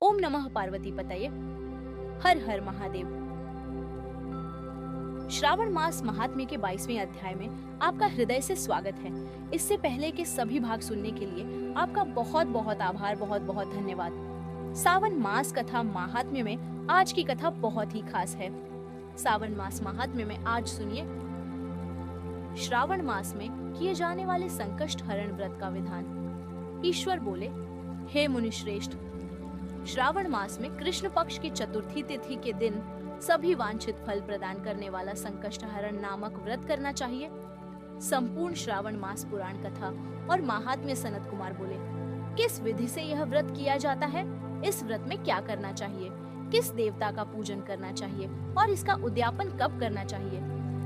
ओम नमः पार्वती पतये। हर हर महादेव। श्रावण मास महात्म्य के 22वें अध्याय में आपका हृदय से स्वागत है। इससे पहले के सभी भाग सुनने के लिए आपका बहुत बहुत आभार, बहुत बहुत धन्यवाद। सावन मास कथा महात्म्य में आज की कथा बहुत ही खास है। सावन मास महात्म्य में आज सुनिए श्रावण मास में किए जाने वाले संकष्ट हरण व्रत का विधान। ईश्वर बोले, हे मुनि श्रेष्ठ, श्रावण मास में कृष्ण पक्ष की चतुर्थी तिथि के दिन सभी वांछित फल प्रदान करने वाला संकष्ट हरण नामक व्रत करना चाहिए। संपूर्ण श्रावण मास पुराण कथा और महात्म्य सनत कुमार बोले, किस विधि से यह व्रत किया जाता है, इस व्रत में क्या करना चाहिए, किस देवता का पूजन करना चाहिए और इसका उद्यापन कब करना चाहिए,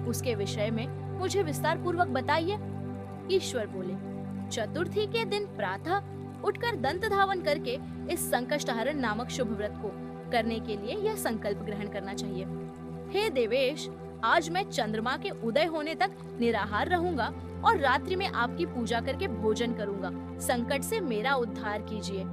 उसके विषय में मुझे विस्तार पूर्वक बताइए। ईश्वर बोले, चतुर्थी के दिन प्रातः उठकर दंत धावन करके इस संकष्ट हरण नामक शुभ व्रत को करने के लिए यह संकल्प ग्रहण करना चाहिए। हे देवेश, आज मैं चंद्रमा के उदय होने तक निराहार रहूंगा और रात्रि में आपकी पूजा करके भोजन करूंगा। संकट से मेरा उद्धार कीजिए।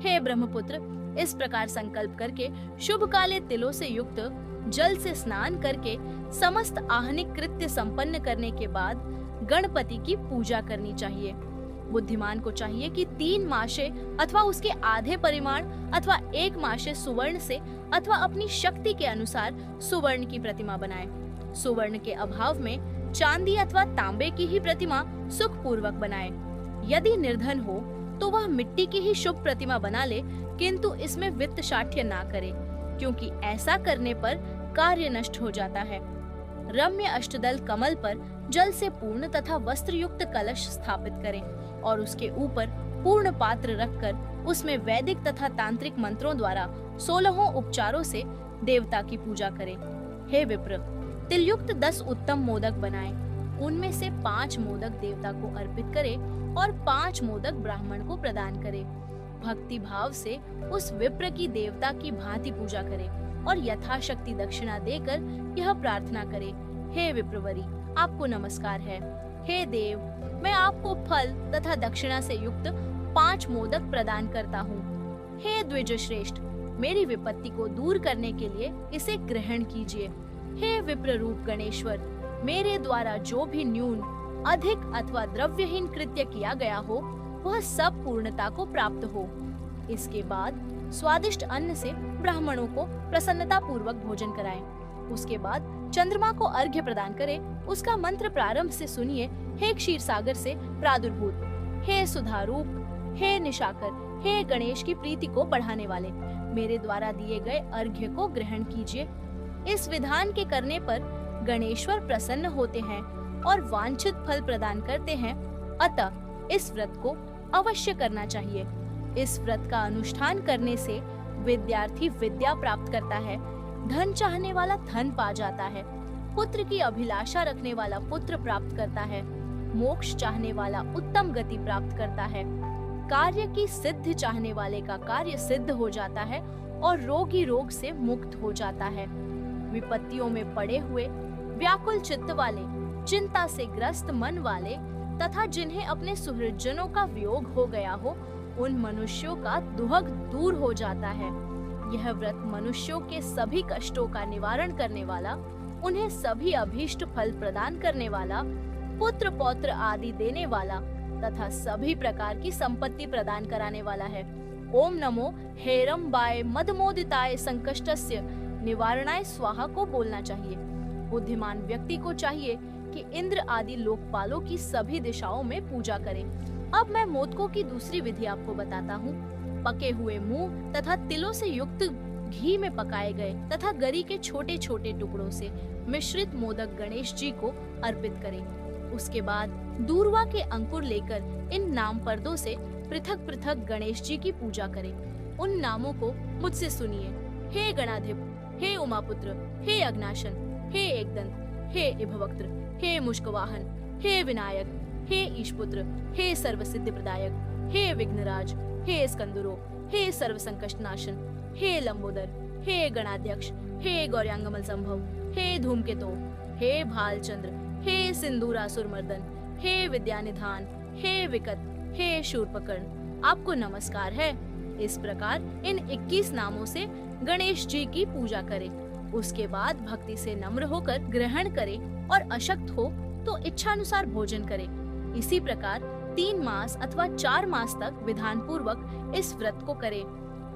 हे ब्रह्मपुत्र, इस प्रकार संकल्प करके शुभ काले तिलों से युक्त जल से स्नान करके समस्त आहनिक कृत्य संपन्न करने के बाद गणपति की पूजा करनी चाहिए। बुद्धिमान को चाहिए कि 3 माशे अथवा उसके आधे परिमाण अथवा 1 माशे सुवर्ण से अथवा अपनी शक्ति के अनुसार सुवर्ण की प्रतिमा बनाए। सुवर्ण के अभाव में चांदी अथवा तांबे की ही प्रतिमा सुख पूर्वक बनाए। यदि निर्धन हो तो वह मिट्टी की ही शुभ प्रतिमा बना ले, किंतु इसमें वित्त शाठ्य ना करे, क्योंकि ऐसा करने पर कार्य नष्ट हो जाता है। रम्य अष्टदल कमल पर जल से पूर्ण तथा वस्त्र युक्त कलश स्थापित करें और उसके ऊपर पूर्ण पात्र रखकर उसमें वैदिक तथा तांत्रिक मंत्रों द्वारा 16 उपचारों से देवता की पूजा करें। हे विप्र, तिलयुक्त 10 उत्तम मोदक बनाएं। उनमें से 5 मोदक देवता को अर्पित करें और 5 मोदक ब्राह्मण को प्रदान करें। भक्ति भाव से उस विप्र की देवता की भांति पूजा करें और यथाशक्ति दक्षिणा देकर यह प्रार्थना करें, हे विप्रवरी, आपको नमस्कार है। हे देव, मैं आपको फल तथा दक्षिणा से युक्त 5 मोदक प्रदान करता हूँ। हे द्विज श्रेष्ठ, मेरी विपत्ति को दूर करने के लिए इसे ग्रहण कीजिए। हे विप्र रूप गणेश्वर, मेरे द्वारा जो भी न्यून, अधिक अथवा द्रव्यहीन कृत्य किया गया हो, वह सब पूर्णता को प्राप्त हो। इसके बाद स्वादिष्ट अन्न से ब्राह्मणों को प्रसन्नता पूर्वक भोजन कराएं। उसके बाद चंद्रमा को अर्घ्य प्रदान करें। उसका मंत्र प्रारंभ से सुनिए। हे क्षीर सागर से प्रादुर्भूत, हे सुधारूप, हे निशाकर, हे गणेश की प्रीति को बढ़ाने वाले, मेरे द्वारा दिए गए अर्घ्य को ग्रहण कीजिए। इस विधान के करने पर गणेश्वर प्रसन्न होते हैं और वांछित फल प्रदान करते हैं। अतः इस व्रत को अवश्य करना चाहिए। इस व्रत का अनुष्ठान करने से विद्यार्थी विद्या प्राप्त करता है, धन चाहने वाला धन पा जाता है, पुत्र की अभिलाषा रखने वाला पुत्र प्राप्त करता है, मोक्ष चाहने वाला उत्तम गति प्राप्त करता है, कार्य की सिद्ध चाहने वाले का कार्य सिद्ध हो जाता है और रोगी रोग से मुक्त हो जाता है। विपत्तियों में पड़े हुए, व्याकुल चित्त वाले, चिंता से ग्रस्त मन वाले तथा जिन्हें अपने सुहृदजनों का वियोग हो गया हो, उन मनुष्यों का दुहक दूर हो जाता है। यह व्रत मनुष्यों के सभी कष्टों का निवारण करने वाला, उन्हें सभी अभीष्ट फल प्रदान करने वाला, पुत्र पौत्र आदि देने वाला तथा सभी प्रकार की संपत्ति प्रदान कराने वाला है। ओम नमो हेरंबाय मदमोदिताय संकष्टस्य निवारणाय स्वाहा को बोलना चाहिए। बुद्धिमान व्यक्ति को चाहिए कि इंद्र आदि लोकपालों की सभी दिशाओं में पूजा करें। अब मैं मोदकों की दूसरी विधि आपको बताता हूँ। पके हुए मूंग तथा तिलों से युक्त घी में पकाए गए तथा गरी के छोटे छोटे टुकड़ों से मिश्रित मोदक गणेश जी को अर्पित करें। उसके बाद दूर्वा के अंकुर लेकर इन नाम पर्दों से पृथक पृथक गणेश जी की पूजा करें। उन नामों को मुझसे सुनिए। हे गणाधिप, हे उमापुत्र, हे अग्नाशन, हे एकदंत, हे इभवक्त्र, हे मुष्कवाहन, हे विनायक, हे ईशपुत्र, हे सर्वसिद्धि प्रदायक, हे विघ्नराज, हे स्कंदुरो, हे सर्व संकष्ट नाशन, हे लंबोदर, हे गणाध्यक्ष, हे गौर्यांगमल संभव, हे धूमकेतो, हे भालचंद्र, हे सिंदूरासुर मर्दन, हे विद्यानिधान, हे विकट, हे शूर्पकर्ण, आपको नमस्कार है। इस प्रकार इन 21 नामों से गणेश जी की पूजा करें। उसके बाद भक्ति से नम्र होकर ग्रहण करें और अशक्त हो तो इच्छानुसार भोजन करें। इसी प्रकार 3 मास अथवा 4 मास तक विधान पूर्वक इस व्रत को करें।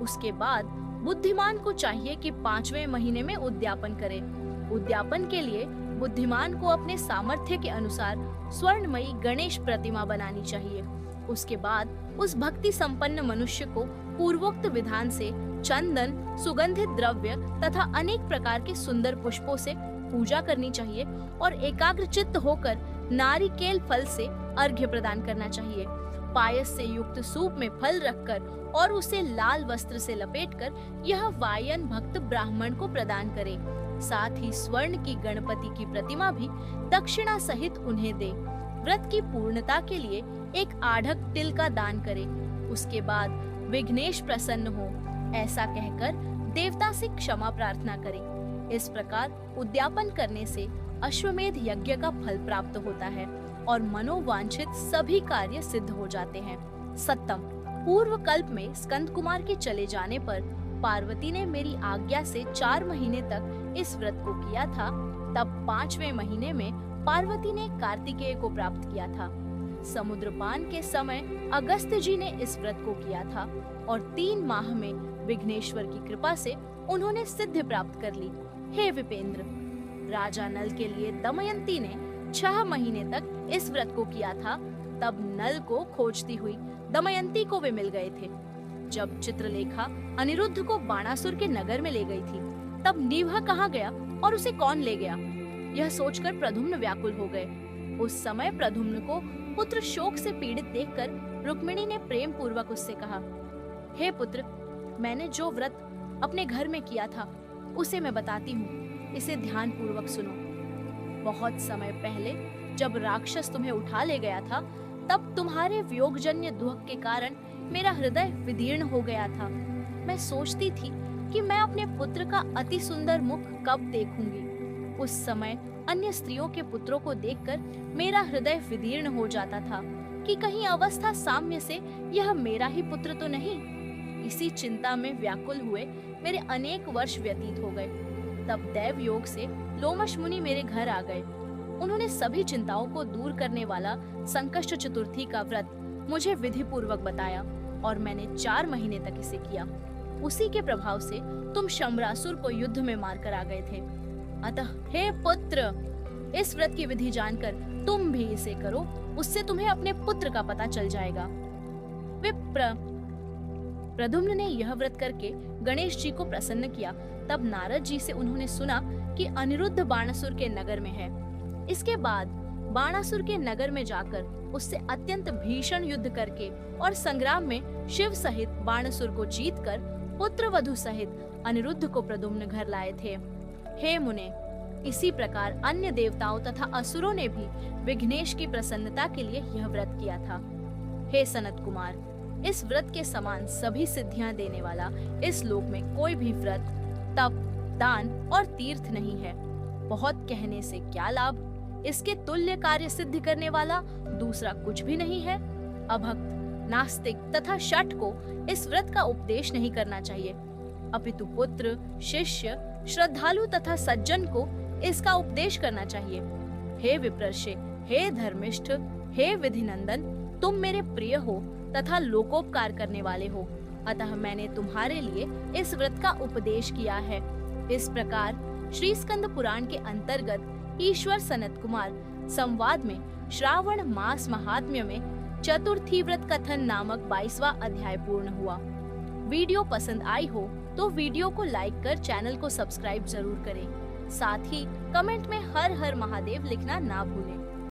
उसके बाद बुद्धिमान को चाहिए कि 5वें महीने में उद्यापन करे। उद्यापन के लिए बुद्धिमान को अपने सामर्थ्य के अनुसार स्वर्णमयी गणेश प्रतिमा बनानी चाहिए। उसके बाद उस भक्ति संपन्न मनुष्य को पूर्वोक्त विधान से चंदन, सुगंधित द्रव्य तथा अनेक प्रकार के सुंदर पुष्पों से पूजा करनी चाहिए और एकाग्रचित्त होकर नारिकेल फल से अर्घ्य प्रदान करना चाहिए। पायस से युक्त सूप में फल रखकर और उसे लाल वस्त्र से लपेटकर यह वायन भक्त ब्राह्मण को प्रदान करे। साथ ही स्वर्ण की गणपति की प्रतिमा भी दक्षिणा सहित उन्हें दे। व्रत की पूर्णता के लिए एक आढ़क तिल का दान करे। उसके बाद विघ्नेश प्रसन्न हो ऐसा कहकर देवता से क्षमा प्रार्थना करें। इस प्रकार उद्यापन करने से अश्वमेध यज्ञ का फल प्राप्त होता है और मनोवांछित सभी कार्य सिद्ध हो जाते हैं। सप्तम, पूर्व कल्प में स्कंद कुमार के चले जाने पर पार्वती ने मेरी आज्ञा से 4 महीने तक इस व्रत को किया था। तब 5वें महीने में पार्वती ने कार्तिकेय को प्राप्त किया था। समुद्रपान के समय अगस्त्य जी ने इस व्रत को किया था और 3 माह में विघ्नेश्वर की कृपा से उन्होंने सिद्धि प्राप्त कर ली। हे विपेंद्र, राजा नल के लिए दमयंती ने 6 महीने तक इस व्रत को किया था। तब नल को खोजती हुई दमयंती को वे मिल गए थे। जब चित्रलेखा अनिरुद्ध को बाणासुर के नगर में ले गई थी, तब नीवा कहाँ गया और उसे कौन ले गया, यह सोचकर प्रद्युम्न व्याकुल हो गए। उस समय प्रद्युम्न को पुत्र शोक से पीड़ित देखकर रुक्मिणी ने प्रेम पूर्वक उससे कहा, हे पुत्र, मैंने जो व्रत अपने घर में किया था उसे मैं बताती हूँ, इसे ध्यान पूर्वक सुनो। बहुत समय पहले जब राक्षस तुम्हें उठा ले गया था, तब तुम्हारे वियोगजन्य दुख के कारण मेरा हृदय विदीर्ण हो गया था। मैं सोचती थी कि मैं अपने पुत्र का अति सुंदर मुख कब देखूंगी। उस समय अन्य स्त्रियों के पुत्रों को देखकर मेरा हृदय विदीर्ण हो जाता था कि कहीं अवस्था साम्य से यह मेरा ही पुत्र तो नहीं। इसी चिंता में व्याकुल हुए मेरे अनेक वर्ष व्यतीत हो गए। तब दैव योग से लोमश मुनि मेरे घर आ गए। उन्होंने सभी चिंताओं को दूर करने वाला संकष्ट चतुर्थी का व्रत मुझे विधि पूर्वक बताया और मैंने 4 महीने तक इसे किया। उसी के प्रभाव से तुम शम्रासुर को युद्ध में मारकर आ गए थे। अतः हे पुत्र, इस व्रत की विधि जानकर तुम भी इसे करो, उससे तुम्हें अपने पुत्र का पता चल जाएगा। प्रद्युम्न ने यह व्रत करके गणेश जी को प्रसन्न किया। तब नारद जी से उन्होंने सुना कि अनिरुद्ध बाणासुर के नगर में है। इसके बाद बाणासुर के नगर में जाकर उससे अत्यंत भीषण युद्ध करके और संग्राम में शिव सहित बाणासुर को जीतकर पुत्र वधु सहित अनिरुद्ध को प्रद्युम्न घर लाए थे। हे मुने, इसी प्रकार अन्य देवताओं तथा असुरों ने भी विघ्नेश की प्रसन्नता के लिए यह व्रत किया था। हे सनत कुमार, इस व्रत के समान सभी सिद्धियां देने वाला इस लोक में कोई भी व्रत, तप, दान और तीर्थ नहीं है। बहुत कहने से क्या लाभ, इसके तुल्य कार्य सिद्ध करने वाला दूसरा कुछ भी नहीं है। अभक्त, नास्तिक तथा शठ को इस व्रत का उपदेश नहीं करना चाहिए, अपितु पुत्र, शिष्य, श्रद्धालु तथा सज्जन को इसका उपदेश करना चाहिए। हे विप्रर्षे, हे धर्मिष्ठ, हे विधिनंदन, तुम मेरे प्रिय हो तथा लोकोपकार करने वाले हो, अतः मैंने तुम्हारे लिए इस व्रत का उपदेश किया है। इस प्रकार श्री स्कंद पुराण के अंतर्गत ईश्वर सनत कुमार संवाद में श्रावण मास महात्म्य में चतुर्थी व्रत कथन नामक 22वां अध्याय पूर्ण हुआ। वीडियो पसंद आई हो तो वीडियो को लाइक कर चैनल को सब्सक्राइब जरूर करें। साथ ही कमेंट में हर हर महादेव लिखना ना भूलें।